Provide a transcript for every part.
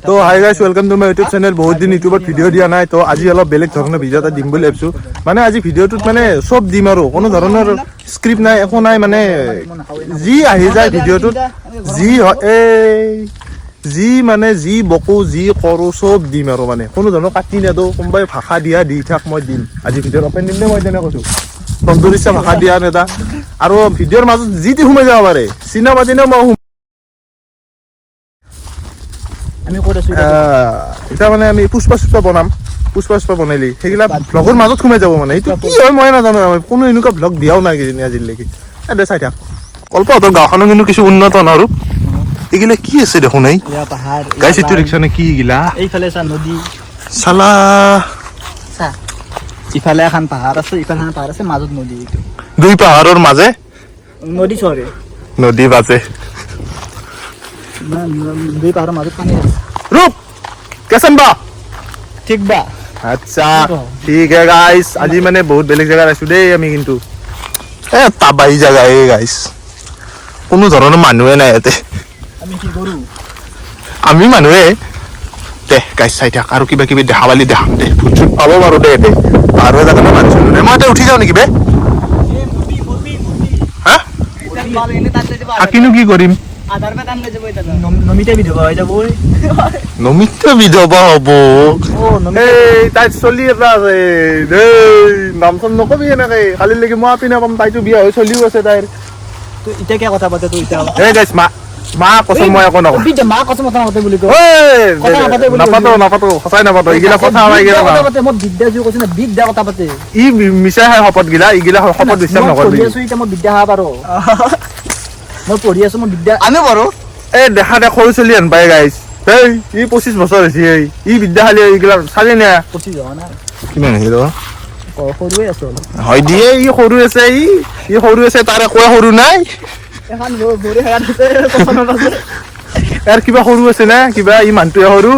তো hi guys welcome to my YouTube channel. বহুত দিন ইউটিউবত ভিডিঅ' দিয়া নাই, তো আজি অলপ বেলেগ ধৰণৰ ভিডিঅ' এটা দিম বুলি ভাবিছোঁ। মানে আজি ভিডিঅ'টোত মানে চব দিম আৰু কোনো ধৰণৰ স্ক্ৰিপ্ট নাই, একো নাই, মানে যি আহি যায় ভিডিঅ'টোত, যি মানে যি বকো যি কৰোঁ চব দিম আৰু মানে কোনো ধৰণৰ কাটি নেদো। কোনোবাই ভাষা দিয়া দি থাক, মই দিম। আজি ভিডিঅ'ত অপেন দিম দে, মই তেনে কৈছোঁ তন্দুৰিচা ভাষা দিয়া নেদা আৰু ভিডিঅ'ৰ মাজত যি টি সোমাই যাব পাৰে। চিনেমা দিনেও মই এতিয়া মানে আমি পুষ্পা বনাম, পুষ্পা বনাইলি সেইগিলা ভ্লগৰ মাজত সোমাই যাব। মানে এইটো কি হয় মই নাজানো, কোনো এনেকুৱা ভ্লগ দিয়াও নাই কিজানি আজিলৈকে। দে চাই থাক। কল্পতৰ গাঁওখনো কিন্তু কিছু উন্নত ন আৰু এইগিলা কি আছে দেখোন। এই গাইছ এইটো ৰিক্সা নে কি এইগিলা? এইফালে চা নদী চালা, ইফালে এখন পাহাৰ আছে, ইফালে এখন পাহাৰ আছে, মাজত নদী। এইটো দুই পাহাৰৰ মাজে নদী চৰে নদী বাজে, দুই পাহাৰৰ মাজত পানী আছে। ৰূপ কেচন বা ঠিক বা আচ্ছা ঠিক হে গাইছ। আজি মানে বহুত বেলেগ জেগাত আছো দেই আমি, কিন্তু তাবাই জেগা এই গাইছ, কোনো ধৰণৰ মানুহে নাই ইয়াতে। আমি কি কৰো, আমি মানুহে দে গাইছ চাই থাক। আৰু কিবা কিবি দেখা পালি দেখাম দে, ফুট চুট পাব বাৰু দে। দে পাহাৰৰ জেগাত মানুহ মই এতিয়া উঠি যাওঁ নেকি বে? হা থাকিনো কি কৰিম? নমিতা বিধৱা হৈ যাব। নমিতা বিধৱা হ'ব? এই তাই চলি এটা আছে দেই, নাম চাম নকবি এনেকে, কালিলৈকে মই আপি নাপাম। তাইতো বিয়া হৈ চলিও আছে তাইৰ। এতিয়া কিয় কথা পাতে? এই গাইছ মা কচম মই একো নকওঁ। মা কচম কথা নাপাতে বুলি কয়। নাপাতো সঁচাই নাপাতো। এইগিলা কথা মই বিদ্যাজী কৈছো না, বিদ্যা কথা পাতে। ই মিছাই হয় শপত গিলা, এইগিলা শপত বিশ্বাস নকৰিবি। এতিয়া মই বিদ্যা খাব পাৰো, মই পঢ়ি আছো, মই বিদ্যা আনো বাৰু। এই দেখা দে সৰু চলি হেন পাই গাইছ। এই ই 25 বছৰ হৈছে, ই বিদ্যা খালি এইগিলা চালি নে 25 হোৱা নাই, কিমান আহিল সৰুৱে আছো। হয় দিয়ে, ই সৰু আছে, ই সৰু আছে, তাৰ একো সৰু নাই। এখন ভৰি হাত আছে, পছন্দত আছে। ইয়াৰ কিবা সৰু আছে না কিবা, ই মানুহটোৱে সৰু।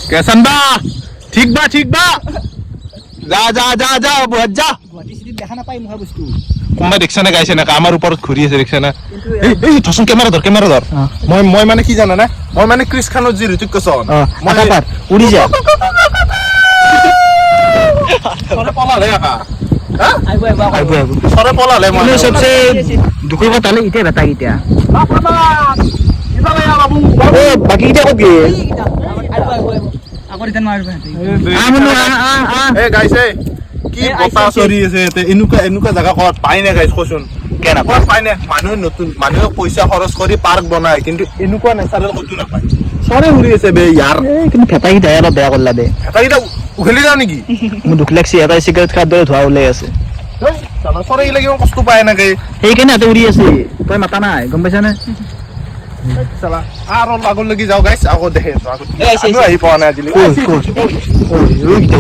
কেচন বা ঠিক বা যা যা যা যা বহুত যা। গুৱাহাটী চিটিত দেখা নাপায় মুখা বস্তু। কোনোবাই ৰিক্সা নে গাইছে নাকা, আমাৰ ওপৰত ঘূৰি আছে ৰিক্সা না। এই ধৰচোন কেমেৰা ধৰ মই মানে কি জানা না, মই মানে ক্ৰিছ খানৰ যি ঋতিক ৰোশন মই উৰি যা পলালে আকা পলালে মই সবচে দুখৰ কথা হলে এতিয়া বেটা কেইটা বাকী কেইটা ক'ত গেল? কি বতাহ চৰি আছে ইয়াতে, এনেকুৱা জাগা ক'ত পাই নে গাইছ কচোন? কেনেকুৱা পাই নে? মানুহে পইচা খৰচ কৰি পাৰ্ক বনায়, কিন্তু এনেকুৱা নেচাৰেল ক'তো নাপায়। চৰে উৰি আছে বে ইয়াৰ। কিন্তু ভেটা কেইটা অলপ বেয়া কৰিলা দে। ভেটাকেইটা উঘলি যাওঁ নেকি? মোৰ দুখ লাগছে, এটা চিগাৰেট খোৱাৰ দৰে ধোৱা ওলাই আছে। চৰে এইগিলা কিমান কষ্ট পায় এনেকে, সেইকাৰণে ইয়াতে উৰি আছে। তই মাতা নাই, গম পাইছা নে? আৰু আগলৈকে যাওঁ গাইছ, আকৌ দেখে আহি পোৱা নাই আজিলৈকে।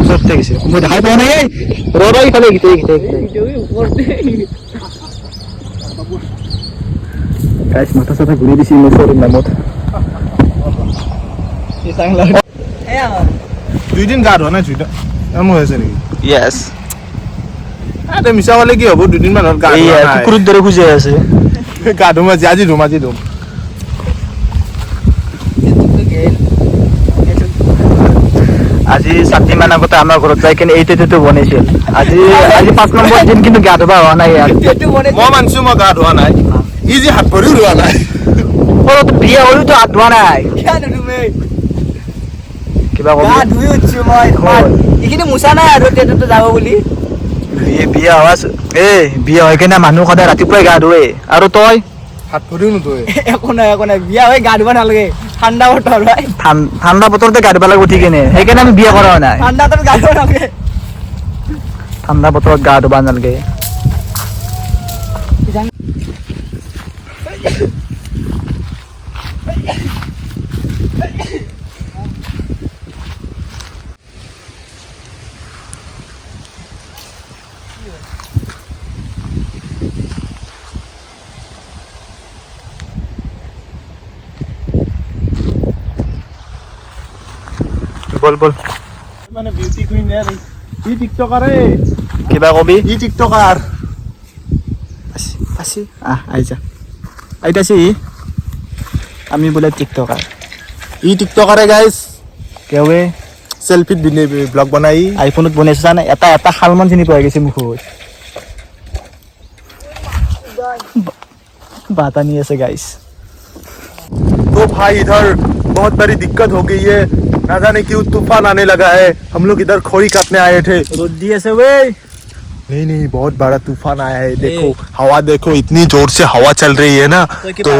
ওচৰতে গৈছে, মই দেখাই পোৱা নাই। ইফালে মাথা চাথা ঘূৰি দিছে মোৰ চৰীৰ নামত। 2 দিন গা ধোৱা নাই, হৈ আছে নেকি? য়েছ, মিছা ক'লে কি হ'ব? 2 দিন মানত গা ধোৱা নাই, কুকুৰৰ দৰে খুজাই আছে। গা ধুম আজি ধুম। আজি 7 দিন মান আগতে আমাৰ ঘৰত যাই কিনে এইটো বনাইছিল। আজি 5 নম্বৰ দিন, কিন্তু গা ধুবা হোৱা নাই ইয়াত। মই মানছো মই গা ধোৱা নাই, ই যে হাত ভৰিও ধোৱা নাই। বিয়া হলেতো হাত ধোৱা নাই, কিবা এইখিনি মোচা নাই আৰু যাব বুলি। বিয়া হৈ কিনে মানুহ সদায় ৰাতিপুৱাই গা ধুৱে, আৰু তই হাত ভৰিও নোধোৱে। একো নাই বিয়া হৈ গা ধুবা নালাগে, ঠাণ্ডা বতৰতে গা ধুবা লাগে উঠি কিনে। সেইকাৰণে আমি বিয়া কৰা নাই। ঠাণ্ডা বতৰত গা ধুবা নালাগে। বল মানে বিউটি কুইন ই টিকটকাৰে, কিবা কবি? ই টিকটকাৰ। আহি যা। आइताছি আমি বলে টিকটকাৰ ই টিকটকাৰে গাইছ কেৱে সেলফিত ব্লগ বনাই আইফোনত বনাইছে জানে এটা এটা খালমান চিনি পাই গৈছে মুখত बात नहीं ऐसे गाइस तो भाई इधर बहुत बड़ी दिक्कत हो गई है ना जाने क्यों तूफान आने लगा है हम लोग इधर खोरी काटने आए थे रोडी ऐसे वे नहीं नहीं बहुत बड़ा तूफान आया है देखो हवा देखो इतनी जोर से हवा चल रही है ना तो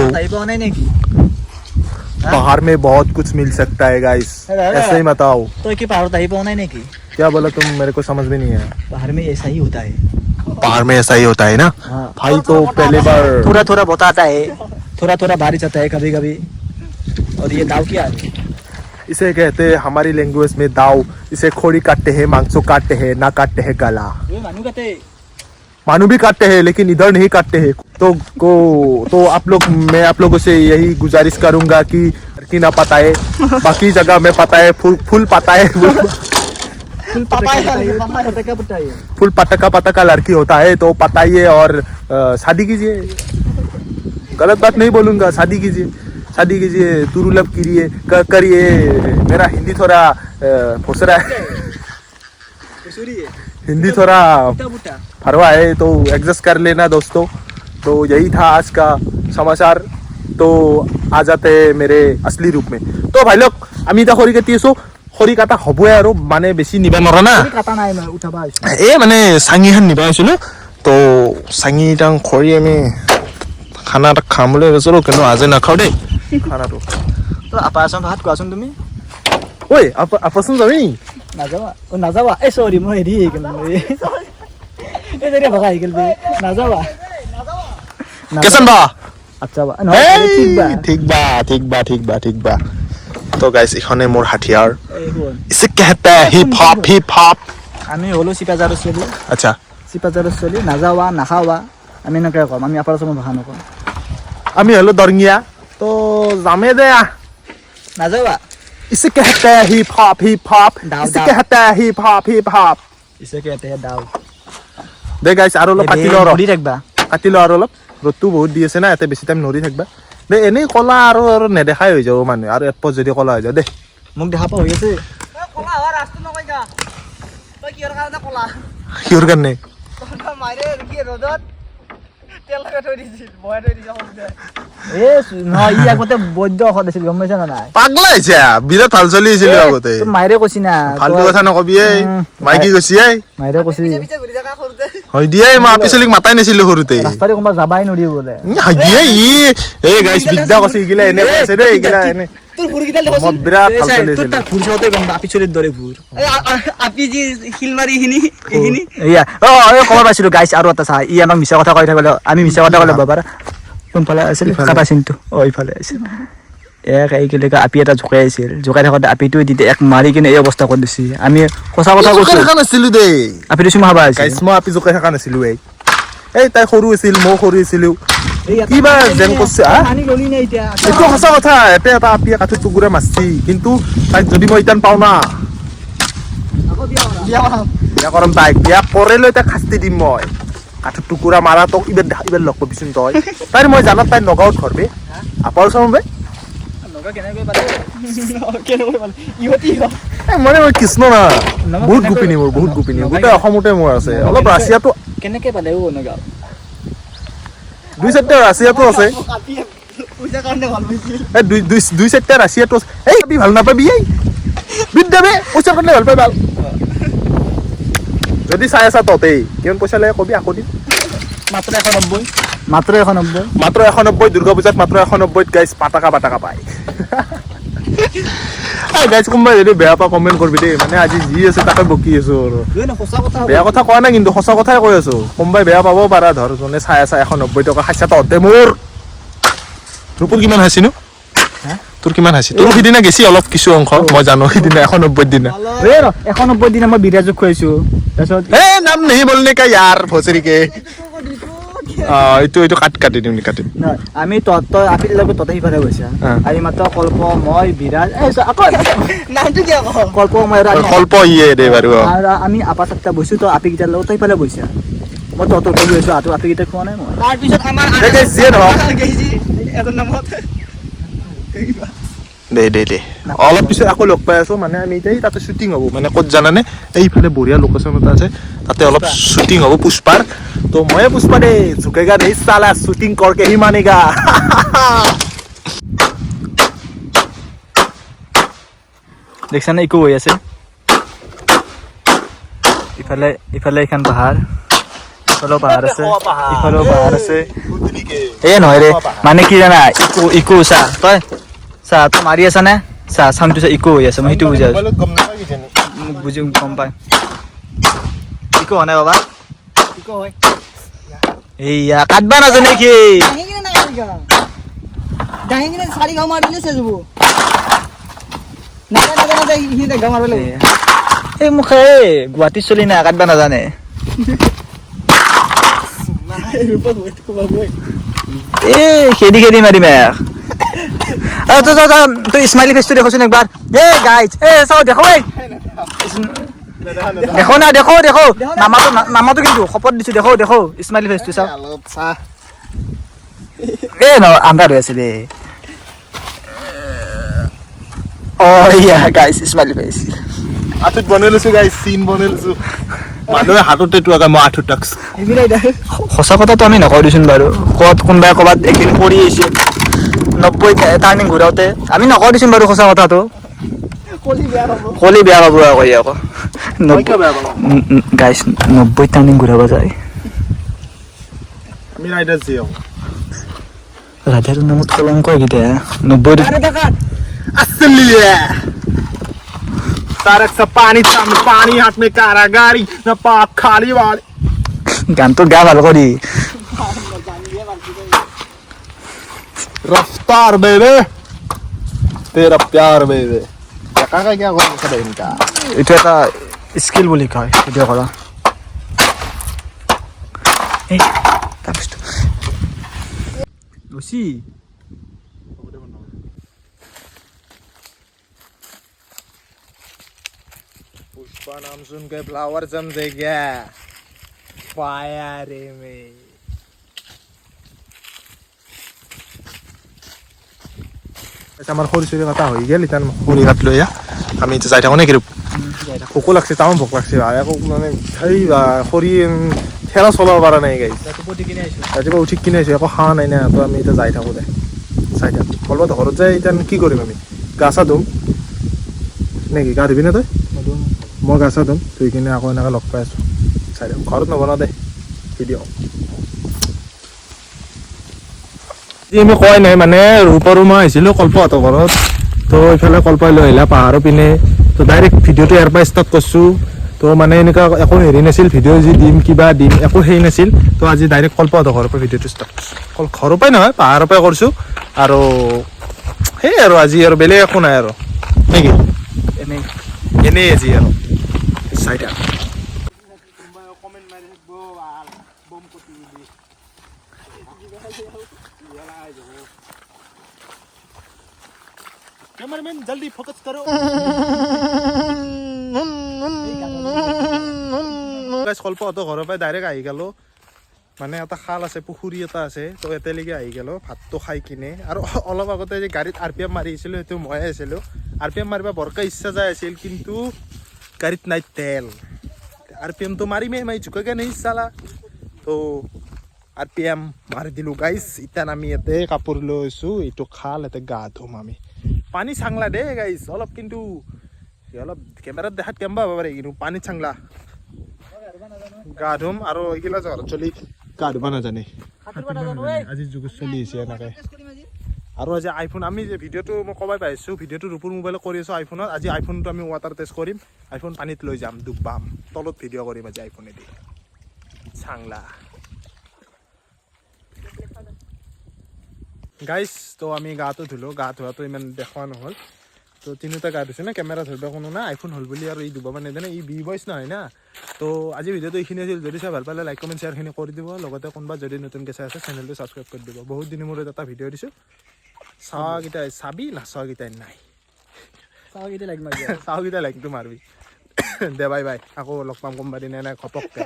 पहाड़ में बहुत कुछ मिल सकता है गाइस ऐसे ही बताओ तो कि पहाड़ ताई पाना नहीं की क्या बोला तुम मेरे को समझ में नहीं आया पहाड़ में ऐसा ही होता है पहाड़ में ऐसा ही होता है ना हाँ। भाई तो पहले बार थोड़ा थोड़ा बताता है थोड़ा थोड़ा बारिश आता है कभी कभी और ये दाव क्या है इसे कहते हैं हमारी लैंग्वेज में दाव इसे खोड़ी काटते हैं मांसो काटते हैं ना काटते हैं गला मानू भी काटते हैं लेकिन इधर नहीं काटते हैं तो मैं आप लोगों से यही गुजारिश करूंगा कि लड़की ना पताए बाकी जगह में पताए फुल पताए फुल पटका लड़की होता है तो पताइए और शादी कीजिए गलत बात नहीं बोलूंगा शादी कीजिए तुरुलब करिए मेरा हिंदी थोड़ा फुसरा है हिंदी थोड़ा फरवा है तो एडजस्ट कर लेना दोस्तों तो यही था आज का समाचार तो आ जाते हैं मेरे असली रूप में तो भाई लोग আমি এটা খৰি কাটি আছো খৰি কাটা হ'বই আৰু মানে বেছি নিবা নৰা না কাটা নাই মই উঠাবা এ মানে চাঙিখন নিবা আছিলো তো চাঙিটাং খৰি আমি খানা এটা খাম বুলি ভাবিছিলো কিন্তু আজি নাখাওঁ দেই খানাটো তো আপাচোন ভাত কোৱাচোন তুমি ঐ আপাচোন যাবি নাযাবা এই সৰি মই হেৰি হৈ গ'ল এই যে ভাগা হৈ গ'ল নাযাবা কেছন বা আচ্ছা বা নহয় ঠিক বা तो गाइस इखने मोर हथियार इसे कहता है हिप हॉप আমি হলো সিপাজাৰৰ চলি अच्छा সিপাজাৰৰ চলি নাযাবা নাখাবা আমি নকে কম আমি আপাচোন ভাষা নকম আমি হলো দৰঙিয়া তো জামে দে নাযাবা इसे कहता है हिप हॉप इसे कहता है हिप हॉप इसे कहते हैं दाव দে গাইস আৰু অলপ কাটি ল ধৰি ৰাখবা আৰু অলপ ৰ'দটো বহুত দি আছে না এতে বেছি টাইম নৰি থাকবা দে এনেই কলা আৰু নেদেখাই হৈ যাব মানুহ আৰু এপত যদি কলা হৈ যায় দে মোক দেখা পা হৈ আছে কলা হোৱা ৰাস্তা নকৈগা তই কিহৰ কাৰণে কলা কিহৰ কাৰণে তই মাইৰে কি ৰ'দত তেল লগাই থৈ দিছিল বহাই থৈ দিছিল এ নহয় ই আগতে বৈদ্য ঔষধ আছিল গম পাইছা না নাই পাগলা হৈছে বিৰাট ভাল চলি আছিল আগতে তো মাইৰে কৈছি না ফালতু কথা নকবি এই মাইকি কৈছি এই মাইৰে কৈছি পিছে ঘূৰি থকা সৰুতে হয় দিয়ে মা পিছলিক মাতাই নাছিলো সৰুতে ৰাস্তাৰে কোনবা যাবাই নৰি বোলে হয় দিয়ে এই গাইস বিদ্যা কৈছে ইগিলা এনে কৈছে দেই ইগিলা এনে তোৰ ভুৰকেইডাল মই বিৰাট ভাল চলি তোৰ আছিল তাৰ ফুৰছতে গম আপি চলিৰ দৰে ফুৰ আপি যি শিল মাৰি এইখিনি এয়া খবৰ পাইছিলো গাইছ আৰু এটা চা ই আমাক মিছা কথা কৈ থাকিলে আমি মিছা কথা ক'লে বাবাৰ কোনফালে আছিল কাটাচিনটো ইফালে আছিল এক এইকেলেকা আপি এটা জোকাই আছিল জোকাই থাকোঁতে আপিটো দিতে এক মাৰি কিনে এই অৱস্থা কৰি দিছে আমি সঁচা কথা কৈছো নাছিলো দেই আপিটো চুমা হাবা আছিল গাইছ মই আপি জোকাই থকা নাছিলো এই তাই সৰু আছিল মই সৰু আছিলো কিবা যেন কৈছে পানী গলি নাই এতিয়া এইটো সঁচা কথা এতে এটা আপিয়ে কাঠৰ টুকুৰা মাছছি কিন্তু তাইক যদি মই ইতান পাওঁ না বিয়া কৰাম তাইক বিয়া কৰে লৈ তাইক শাস্তি দিম মই কাঠৰ টুকুৰা মাৰা তোক ইবাৰ লগ পাবিচোন তাইৰ মই জানাত তাই নগাঁৱত ঘৰ বে আপাৰ চাম বে মানে মই কৃষ্ণ না বহুত গোপিনী মোৰ গোটেই অসমতে মোৰ আছে অলপ ৰাছিয়াটো কেনেকে পালে নগাঁও 2-4টা ৰাছিয়াটো আছে পইচা কাৰণে ভাল পাইছিল এই 2-4টা ৰাছিয়াটো আছে এই আপি ভাল নাপাবি এই বিদ্যাবে পইচা কাৰণে ভাল পাই ভাল যদি চাই আছা ততেই কিমান পইচা লাগে কবি আকৌ দিম মাত্ৰ 190 দুৰ্গা পূজাত মাত্ৰ 190 গাইছ পাটাকা পায় গাইছ কোনোবাই যদি বেয়া পা কমেণ্ট কৰিবি দেই মানে আজি যি আছে তাকে বকি আছো আৰু বেয়া কথা কোৱা নাই কিন্তু সঁচা কথাই কৈ আছো কোনোবাই বেয়া পাব পাৰা ধৰ যোনে চাই আছে 190 টকা খাইছা তহঁতে মোৰ ৰূপৰ কিমান হাইছিনো তোৰ কিমান হাইছি তোৰ সিদিনা গেছি অলপ কিছু অংশ মই জানো সিদিনা 190 দিনা 190 দিনা মই বিৰাজক খুৱাইছো তাৰপিছত নাম নেহি বলনে কা यार ভোসৰিকে এইটো কাটি দিম আমি তই আপি লগত ততে সিফালে গৈছা আমি মাত্ৰ কল্প মই বিৰাজ আকৌ নামটো কি আকৌ কল্প মই কল্প ইয়ে দে বাৰু আৰু আমি আপা চাপটা বৈছো তো আপি কিটাৰ লগত তই সিফালে গৈছা মই তহঁতৰ কৰি আছোঁ আঁঠুকেইটা খোৱা নাই মই তাৰপিছত আমাৰ দে guys, যিয়ে নহওক। গেইছি এটাৰ নামত দে অলপ পিছত আকৌ লগ পাই আছো মানে আমি এতিয়া তাতে শ্বুটিং হ'ব মানে ক'ত জানানে এইফালে বঢ়িয়া লোকেশ্যন এটা আছে তাতে অলপ শ্বুটিং হ'ব পুষ্পাৰ তো ময়ে পুষ্পা দে ঝুকেগা নেহি সালা শ্বুটিং কৰকে হি মানেগা দেখিছানে ইকো হৈ আছে ইফালে এখন পাহাৰ ইফালেও পাহাৰ আছে ইফালেও পাহাৰ আছে নহয় ৰে মানে কি জানা ইকো তই মাৰি আছা নে চাউণ্ডটো ইকো হৈ আছে মই সেইটো বুজাই আছো মোক বুজি গম পাই ইকো হোৱা নাই বাবা কি কয় এইয়া কাটবা নাজানে কি দাঙিকিনে নাকাৰিবা দাঙিকিনে চাৰি গাঁও মাৰিলে চেজ হ'ব নাজানে সি গাঁও মাৰিব লাগিব এই মোক গুৱাহাটীত চলি নাই কাটবা নাজানে খেদি মাৰিম তই স্মাইলি ফেচটো দেখোচোন একবাৰ গাইজ চাও দেখো দেখো নামাটো কিন্তু শপত দিছো দেখো স্মাইলি ফেচটো চাও আন্ধাৰ হৈ আছে দে গাইজ স্মাইলি ফেচ আঁঠুত বনাই লৈছো গাইজ চিন বনাই লৈছো মানুহে হাততে টুৱাকা মই আঁঠুত টাকছো সঁচা কথাটো আমি নকওঁ দিছোন বাৰু কোনোবাই ক'ৰবাত একদিন পৰি আহিছে 90 টাৰ্ণিং ঘূৰাওঁতে আমি নকওঁ দিছোন বাৰু সঁচা কথাটো কলি বেয়া পাব আকৌ গাইছ 90 টাৰ্ণিং ঘূৰাব যায় আমি ৰাইডাৰ যি হওঁ ৰাধাৰ নামত কলংক এইকেইটা 90 असलिए सड़क से पानी हाथ में कारा गाड़ी न पाप खाली वाली গানটো গা ভাল কৰি रफ्तार बेबे तेरा प्यार बेबे का क्या कर इनका এইটো এটা স্কিল বুলি কয় ভিডিঅ' কৰা এই তাৰপিছত লুচি पुष्पा नाम सुन के फ्लावर समझे क्या फायर में আমাৰ খৰি চৰি কটা হৈ গেল ইতান খৰি কাট লৈ আমি এতিয়া যাই থাকো নে কিৰূপ ভোকো লাগছে তামাম ভোক লাগছে আকৌ মানে হেৰি খৰি ঠেলা চলাব পৰা নাই গাইছ ৰাতিপুৱা উঠি কিনে আহিছোঁ একো খোৱা নাই না তো আমি এতিয়া যাই থাকোঁ দে চাই থাক কলবাত ঘৰত যাই এতিয়া কি কৰিম আমি গা চা ধুম নেকি গা ধুবি নে তই মই গা চা ধুম ধুই কিনে আকৌ এনেকৈ লগ পাই আছোঁ চাই থাক ঘৰত নবনাওঁ দে ভিডিঅ' আমি কয় নাই মানে ৰূপৰো মই আহিছিলোঁ কল্পহঁতৰ ঘৰত তো এইফালে কল্পই লৈ আহিলা পাহাৰৰ পিনে তো ডাইৰেক্ট ভিডিঅ'টো ইয়াৰ পৰা ষ্টাৰ্ট কৰিছোঁ তো মানে এনেকুৱা একো হেৰি নাছিল ভিডিঅ' যি দিম কিবা দিম একো হেৰি নাছিল তো আজি ডাইৰেক্ট কল্পহঁতৰ ঘৰৰ পৰা ভিডিঅ'টো ষ্টাৰ্ট কৰিছোঁ ঘৰৰ পৰাই নহয় পাহাৰৰ পৰাই কৰিছোঁ আৰু সেই আৰু আজি আৰু বেলেগ একো নাই আৰু নেকি এনেই আজি আৰু চাই থাক कैमरामैन जल्दी फोकस करो কল্পহঁতৰ ঘৰৰ পৰাই ডাইৰেক্ট আহি গ'লো মানে এটা খাল আছে পুখুৰী এটা আছে তো এতিয়ালৈকে আহি গ'লো ভাতটো খাই কিনে আৰু অলপ আগতে যে গাড়ীত RPM মাৰি আহিছিলোঁ সেইটো ময়ে আছিলোঁ RPM মাৰিব বৰকৈ ইচ্ছা যাই আছিল কিন্তু গাড়ীত নাই তেল RPMটো মাৰিমেই মাৰি ঝুকাকে নেহি চালা তো RPM মাৰি দিলোঁ গাইছ এতিয়া আমি ইয়াতে কাপোৰ লৈছোঁ এইটো খাল ইয়াতে গা ধুম আমি পানী চাংলা দে গাইছ অলপ কিন্তু অলপ কেমেৰাত দেখাত কেম্বা হ'ব পাৰে কিন্তু পানীত চাংলা গা ধুম আৰু এইগিলা ঘৰত চলি গা ধুব নাজানে আজি যুগ চলি আহিছে এনেকৈ আৰু আজি আইফোন আমি যে ভিডিঅ'টো মই ক'বাই পাইছোঁ ভিডিঅ'টো ৰূপৰ মোবাইলত কৰি আছোঁ আইফোনত আজি আইফোনটো আমি ৱাটাৰ টেষ্ট কৰিম আইফোন পানীত লৈ যাম ডুবাম তলত ভিডিঅ' কৰিম আজি আইফোনেদি চাংলা গাইছ তো আমি গাটো ধুলোঁ গা ধোৱাটো ইমান দেখুৱা নহ'ল তো তিনিওটা গা ধুইছোঁ না কেমেৰা ধৰিব কোনো নাই আইফোন হ'ল বুলি আৰু ই ধুব মানে নিদিয়ে ই বি বইচ নহয় না তো আজি ভিডিঅ'টো এইখিনি আছিল যদি চাই ভাল পালে লাইক কমেণ্ট শ্বেয়াৰখিনি কৰি দিব লগতে কোনোবা যদি নতুনকৈ চাই আছে চেনেলটো ছাবস্ক্ৰাইব কৰি দিব বহুত দিনৰ মূৰত এটা ভিডিঅ' দিছোঁ চাৱাকেইটাই চাবি নাচোৱাকেইটাই নাই চাৱাকেইটাই লাইকটো মাৰবি দে বাই বাই আকৌ লগ পাম কোনোবা দিনা নাই ঘপককৈ